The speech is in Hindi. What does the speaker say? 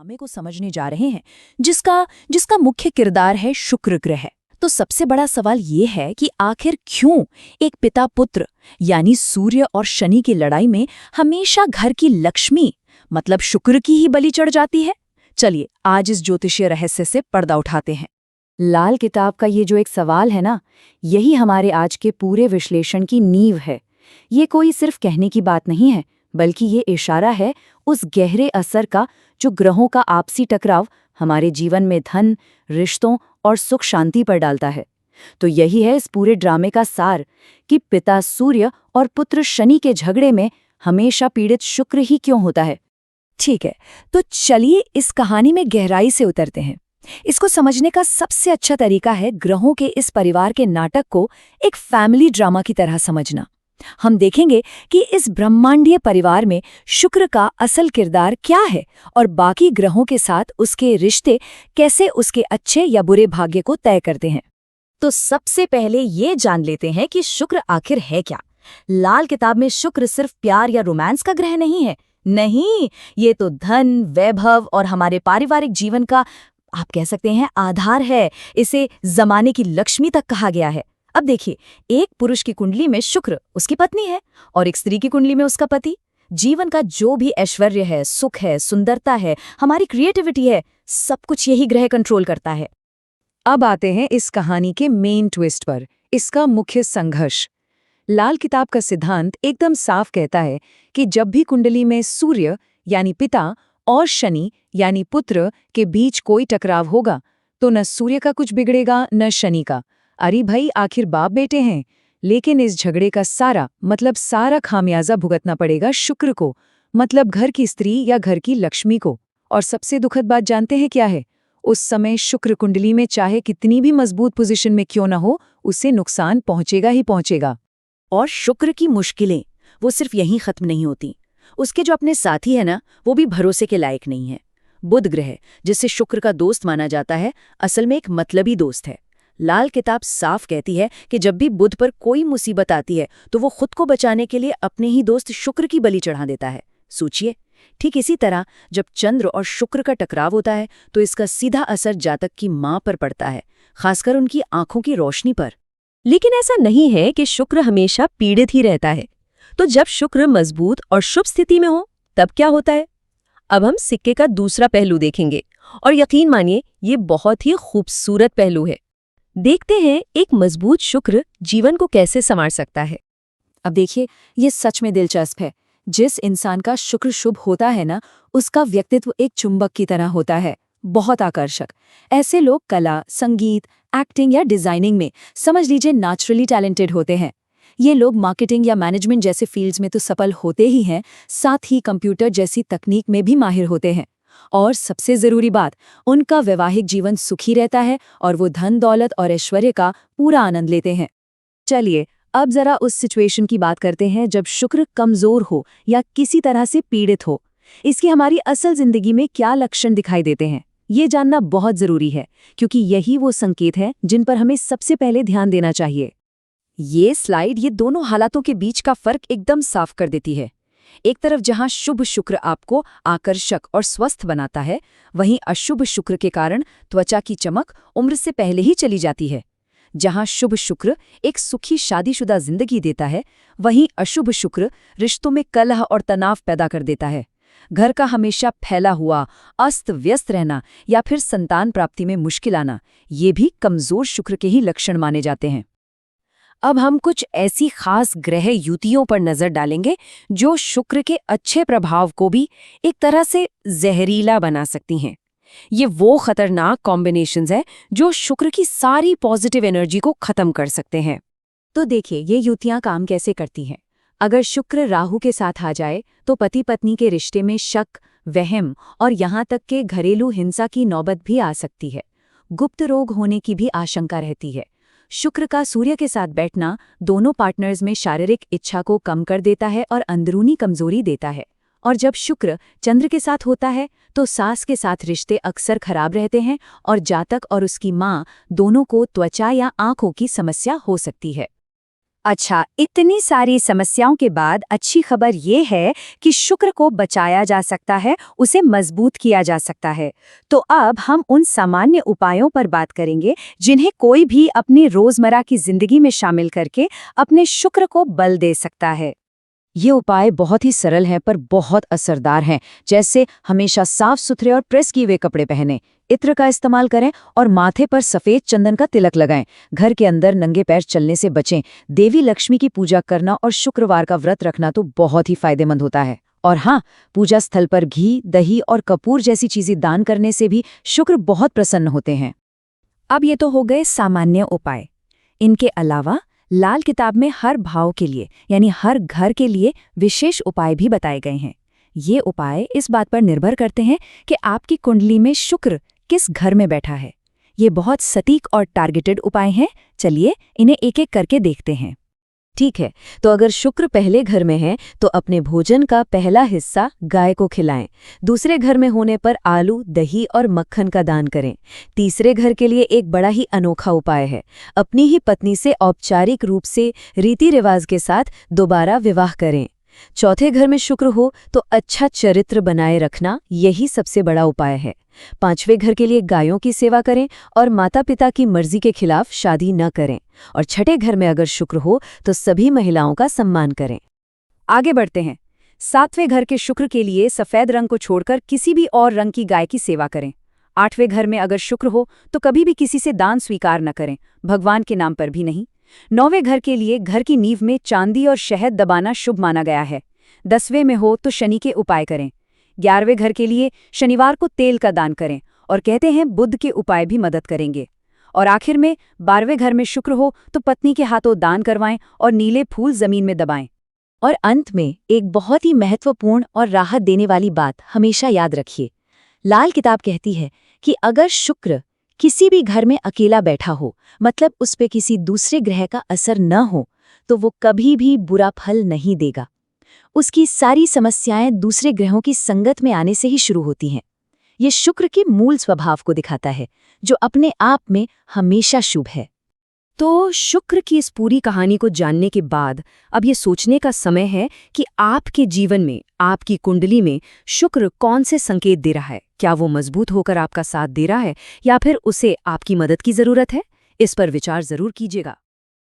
ड्रामे को समझने जा रहे हैं जिसका जिसका मुख्य किरदार है शुक्र ग्रह। तो सबसे बड़ा सवाल ये है कि आखिर क्यों एक पिता पुत्र यानी सूर्य और शनि की लड़ाई में हमेशा घर की लक्ष्मी मतलब शुक्र की ही बलि चढ़ जाती है। चलिए आज इस ज्योतिषीय रहस्य से पर्दा उठाते हैं। लाल किताब का ये जो एक सवाल है ना, यही हमारे आज के पूरे विश्लेषण की नींव है। ये कोई सिर्फ कहने की बात नहीं है, बल्कि ये इशारा है उस गहरे असर का जो ग्रहों का आपसी टकराव हमारे जीवन में धन, रिश्तों और सुख शांति पर डालता है। तो यही है इस पूरे ड्रामे का सार कि पिता सूर्य और पुत्र शनि के झगड़े में हमेशा पीड़ित शुक्र ही क्यों होता है। ठीक है, तो चलिए इस कहानी में गहराई से उतरते हैं। इसको समझने का सबसे अच्छा तरीका है ग्रहों के इस परिवार के नाटक को एक फैमिली ड्रामा की तरह समझना। हम देखेंगे कि इस ब्रह्मांडीय परिवार में शुक्र का असल किरदार क्या है और बाकी ग्रहों के साथ उसके रिश्ते कैसे उसके अच्छे या बुरे भाग्य को तय करते हैं। तो सबसे पहले ये जान लेते हैं कि शुक्र आखिर है क्या। लाल किताब में शुक्र सिर्फ प्यार या रोमांस का ग्रह नहीं है। नहीं, ये तो धन, वैभव और हमारे पारिवारिक जीवन का आप कह सकते हैं आधार है। इसे जमाने की लक्ष्मी तक कहा गया है। अब देखिए, एक पुरुष की कुंडली में शुक्र उसकी पत्नी है और एक स्त्री की कुंडली में उसका पति। जीवन का जो भी ऐश्वर्य है, सुख है, सुंदरता है, हमारी क्रिएटिविटी है, सब कुछ यही ग्रह कंट्रोल करता है। अब आते हैं इस कहानी के मेन ट्विस्ट पर, इसका मुख्य संघर्ष। लाल किताब का सिद्धांत एकदम साफ कहता है कि जब भी कुंडली में सूर्य यानी पिता और शनि यानी पुत्र के बीच कोई टकराव होगा तो न सूर्य का कुछ बिगड़ेगा न शनि का। अरे भाई, आखिर बाप बेटे हैं। लेकिन इस झगड़े का सारा खामियाजा भुगतना पड़ेगा शुक्र को, मतलब घर की स्त्री या घर की लक्ष्मी को। और सबसे दुखद बात जानते हैं क्या है? उस समय शुक्र कुंडली में चाहे कितनी भी मजबूत पोजीशन में क्यों न हो, उससे नुकसान पहुंचेगा ही पहुंचेगा। और शुक्र की मुश्किलें वो सिर्फ यहीं खत्म नहीं होती। उसके जो अपने साथी है ना, वो भी भरोसे के लायक नहीं है। बुध ग्रह, जिसे शुक्र का दोस्त माना जाता है, असल में एक मतलबी दोस्त है। लाल किताब साफ कहती है कि जब भी बुध पर कोई मुसीबत आती है तो वो खुद को बचाने के लिए अपने ही दोस्त शुक्र की बलि चढ़ा देता है। सोचिए, ठीक इसी तरह जब चंद्र और शुक्र का टकराव होता है तो इसका सीधा असर जातक की मां पर पड़ता है, खासकर उनकी आंखों की रोशनी पर। लेकिन ऐसा नहीं है कि शुक्र हमेशा पीड़ित ही रहता है। तो जब शुक्र मजबूत और शुभ स्थिति में हो तब क्या होता है? अब हम सिक्के का दूसरा पहलू देखेंगे और यकीन मानिए ये बहुत ही खूबसूरत पहलू है। देखते हैं एक मजबूत शुक्र जीवन को कैसे संवार सकता है। अब देखिए, ये सच में दिलचस्प है। जिस इंसान का शुक्र शुभ होता है ना, उसका व्यक्तित्व एक चुंबक की तरह होता है, बहुत आकर्षक। ऐसे लोग कला, संगीत, एक्टिंग या डिजाइनिंग में समझ लीजिए नेचुरली टैलेंटेड होते हैं। ये लोग मार्केटिंग या मैनेजमेंट जैसे फील्ड्स में तो सफल होते ही हैं, साथ ही कंप्यूटर जैसी तकनीक में भी माहिर होते हैं। और सबसे जरूरी बात, उनका वैवाहिक जीवन सुखी रहता है और वो धन दौलत और ऐश्वर्य का पूरा आनंद लेते हैं। चलिए अब जरा उस सिचुएशन की बात करते हैं जब शुक्र कमजोर हो या किसी तरह से पीड़ित हो। इसकी हमारी असल जिंदगी में क्या लक्षण दिखाई देते हैं, ये जानना बहुत जरूरी है, क्योंकि यही वो संकेत हैं जिन पर हमें सबसे पहले ध्यान देना चाहिए। ये स्लाइड ये दोनों हालातों के बीच का फर्क एकदम साफ कर देती है। एक तरफ जहां शुभ शुक्र आपको आकर्षक और स्वस्थ बनाता है, वहीं अशुभ शुक्र के कारण त्वचा की चमक उम्र से पहले ही चली जाती है। जहां शुभ शुक्र एक सुखी शादीशुदा जिंदगी देता है, वहीं अशुभ शुक्र रिश्तों में कलह और तनाव पैदा कर देता है। घर का हमेशा फैला हुआ अस्त व्यस्त रहना या फिर संतान प्राप्ति में मुश्किल आना, ये भी कमजोर शुक्र के ही लक्षण माने जाते हैं। अब हम कुछ ऐसी खास ग्रह युतियों पर नजर डालेंगे जो शुक्र के अच्छे प्रभाव को भी एक तरह से जहरीला बना सकती हैं। ये वो खतरनाक कॉम्बिनेशंस हैं जो शुक्र की सारी पॉजिटिव एनर्जी को खत्म कर सकते हैं। तो देखिए ये युतियां काम कैसे करती हैं। अगर शुक्र राहु के साथ आ जाए तो पति पत्नी के रिश्ते में शक, वहम और यहाँ तक के घरेलू हिंसा की नौबत भी आ सकती है। गुप्त रोग होने की भी आशंका रहती है। शुक्र का सूर्य के साथ बैठना दोनों पार्टनर्स में शारीरिक इच्छा को कम कर देता है और अंदरूनी कमजोरी देता है। और जब शुक्र चंद्र के साथ होता है तो सास के साथ रिश्ते अक्सर खराब रहते हैं और जातक और उसकी माँ दोनों को त्वचा या आंखों की समस्या हो सकती है। अच्छा, इतनी सारी समस्याओं के बाद अच्छी खबर ये है कि शुक्र को बचाया जा सकता है, उसे मजबूत किया जा सकता है। तो अब हम उन सामान्य उपायों पर बात करेंगे जिन्हें कोई भी अपनी रोजमर्रा की जिंदगी में शामिल करके अपने शुक्र को बल दे सकता है। ये उपाय बहुत ही सरल हैं पर बहुत असरदार हैं, जैसे हमेशा साफ सुथरे और प्रेस किए हुए कपड़े पहनें, इत्र का इस्तेमाल करें और माथे पर सफेद चंदन का तिलक लगाएं। घर के अंदर नंगे पैर चलने से बचें। देवी लक्ष्मी की पूजा करना और शुक्रवार का व्रत रखना तो बहुत ही फायदेमंद होता है। और हाँ, पूजा स्थल पर घी, दही और कपूर जैसी चीजें दान करने से भी शुक्र बहुत प्रसन्न होते हैं। अब ये तो हो गए सामान्य उपाय। इनके अलावा लाल किताब में हर भाव के लिए यानी हर घर के लिए विशेष उपाय भी बताए गए हैं। ये उपाय इस बात पर निर्भर करते हैं कि आपकी कुंडली में शुक्र किस घर में बैठा है। ये बहुत सटीक और टारगेटेड उपाय हैं। चलिए इन्हें एक एक करके देखते हैं। ठीक है, तो अगर शुक्र पहले घर में है तो अपने भोजन का पहला हिस्सा गाय को खिलाएं। दूसरे घर में होने पर आलू, दही और मक्खन का दान करें। तीसरे घर के लिए एक बड़ा ही अनोखा उपाय है, अपनी ही पत्नी से औपचारिक रूप से रीति रिवाज के साथ दोबारा विवाह करें। चौथे घर में शुक्र हो तो अच्छा चरित्र बनाए रखना यही सबसे बड़ा उपाय है। पांचवें घर के लिए गायों की सेवा करें और माता पिता की मर्जी के खिलाफ शादी न करें। और छठे घर में अगर शुक्र हो तो सभी महिलाओं का सम्मान करें। आगे बढ़ते हैं। सातवें घर के शुक्र के लिए सफेद रंग को छोड़कर किसी भी और रंग की गाय की सेवा करें। आठवें घर में अगर शुक्र हो तो कभी भी किसी से दान स्वीकार न करें, भगवान के नाम पर भी नहीं। नौवें घर के लिए घर की नींव में चांदी और शहद दबाना शुभ माना गया है। 10वें में हो तो शनि के उपाय करें। 11वें घर के लिए शनिवार को तेल का दान करें और कहते हैं बुध के उपाय भी मदद करेंगे। और आखिर में 12वें घर में शुक्र हो तो पत्नी के हाथों दान करवाएं और नीले फूल जमीन में दबाएं। और अंत में एक बहुत ही महत्वपूर्ण और राहत देने वाली बात हमेशा याद रखिए। लाल किताब कहती है कि अगर शुक्र किसी भी घर में अकेला बैठा हो, मतलब उस पे किसी दूसरे ग्रह का असर न हो, तो वो कभी भी बुरा फल नहीं देगा। उसकी सारी समस्याएं दूसरे ग्रहों की संगत में आने से ही शुरू होती हैं। ये शुक्र के मूल स्वभाव को दिखाता है, जो अपने आप में हमेशा शुभ है। तो शुक्र की इस पूरी कहानी को जानने के बाद अब ये सोचने का समय है कि आपके जीवन में, आपकी कुंडली में शुक्र कौन से संकेत दे रहा है। क्या वो मजबूत होकर आपका साथ दे रहा है या फिर उसे आपकी मदद की जरूरत है? इस पर विचार जरूर कीजिएगा।